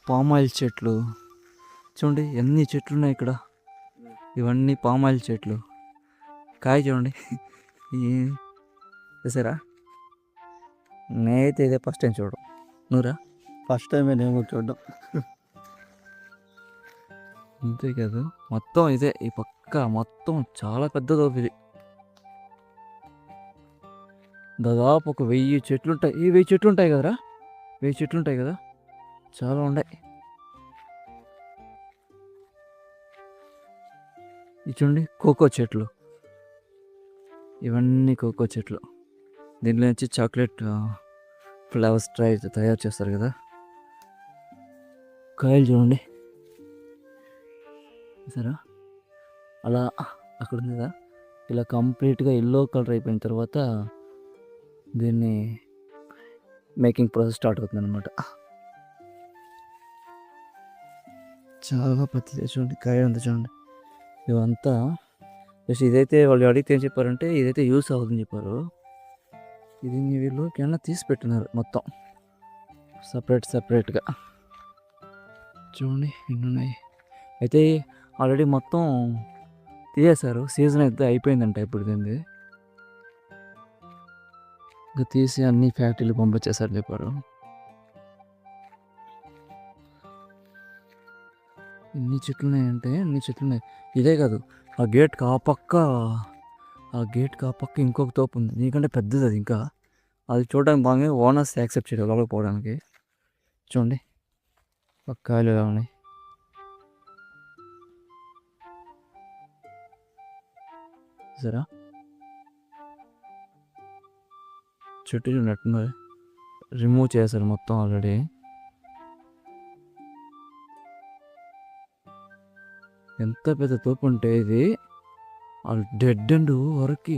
Palm oil చెట్లు చూడండి, ఎన్ని చెట్లు ఉన్నాయి ఇక్కడ. ఇవన్నీ పామాయిల్ చెట్లు. కాయ చూడండి. చూసారా? నేనైతే ఇదే ఫస్ట్ టైం చూడడం. నువ్వురా? ఫస్ట్ టైమే నేను కూడా చూడడం. అంతే కదా, మొత్తం ఇదే. ఈ పక్క మొత్తం చాలా పెద్దది ఇది. దాదాపు ఒక 1000 చెట్లు ఉంటాయి. ఈ 1000 చెట్లు ఉంటాయి కదరా? 1000 చెట్లు ఉంటాయి కదా, చాలా ఉన్నాయి. ఇది చూడండి, కోకో చెట్లు. ఇవన్నీ కోకో చెట్లు. దీంట్లో నుంచి చాక్లెట్ ఫ్లేవర్స్ తయారు చేస్తారు కదా. కాయలు చూడండి, సరే అలా అక్కడ ఉంది కదా. ఇలా కంప్లీట్గా ఎల్లో కలర్ అయిపోయిన తర్వాత దీన్ని మేకింగ్ ప్రాసెస్ స్టార్ట్ అవుతుంది అనమాట. చాలా పెద్దది చూడండి, కాయ ఉంది చూడండి. ఇవంతా జస్ట్ ఇదైతే వాళ్ళు అడిగితే ఏం చెప్పారంటే ఇదైతే యూస్ అవుతుందని చెప్పారు. ఇది వీళ్ళు కింద తీసి పెట్టినారు మొత్తం సపరేట్గా. చూడండి ఎన్ని ఉన్నాయి. అయితే ఆల్రెడీ మొత్తం తీసేశారు, సీజన్ అయితే అయిపోయిందంట ఇప్పుడు. దీన్ని ఇంకా తీసి అన్ని ఫ్యాక్టరీలు పంపించేసారు చెప్పారు. ఎన్ని చెట్లు ఉన్నాయంటే ఎన్ని చెట్లు ఉన్నాయి. ఇదే కాదు, ఆ గేట్కి ఆ పక్క ఇంకొక తోపు ఉంది, నీకంటే పెద్దది అది. ఇంకా అది చూడడానికి బాగా ఓనర్స్ యాక్సెప్ట్ చేయలేదు లోపలికి పోవడానికి. చూడండి కాయలు ఎలా ఉన్నాయి. సరే, చెట్టు చూడట్టున్నది, రిమూవ్ చేశారు మొత్తం ఆల్రెడీ. ఎంత పెద్ద తోపు ఉంటే ఇది డెడ్ అండ్ వరకు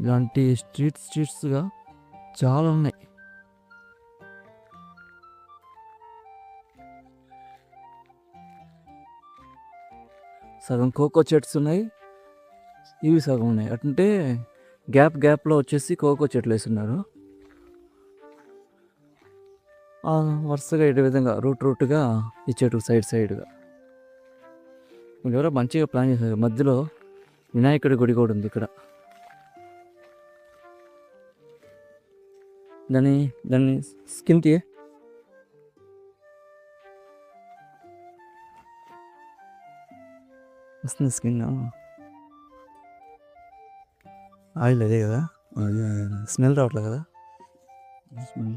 ఇలాంటి స్ట్రీట్స్గా చాలా ఉన్నాయి. సగం కోకో చెట్స్ ఉన్నాయి, ఇవి సగం ఉన్నాయి. అంటే గ్యాప్లో వచ్చేసి కోకో చెట్లు వేస్తున్నారు. వరుసగా ఇటు విధంగా రూట్గా ఈ చెట్టు సైడ్గా ఎవరో మంచిగా ప్లాన్ చేశారు. మధ్యలో వినాయకుడి గుడి కూడా ఉంది ఇక్కడ. దాన్ని స్కిన్ తీయ వస్తుంది. స్కిన్ ఆయిల్ అదే కదా, స్మెల్ రావట్లేదు కదా. స్మెల్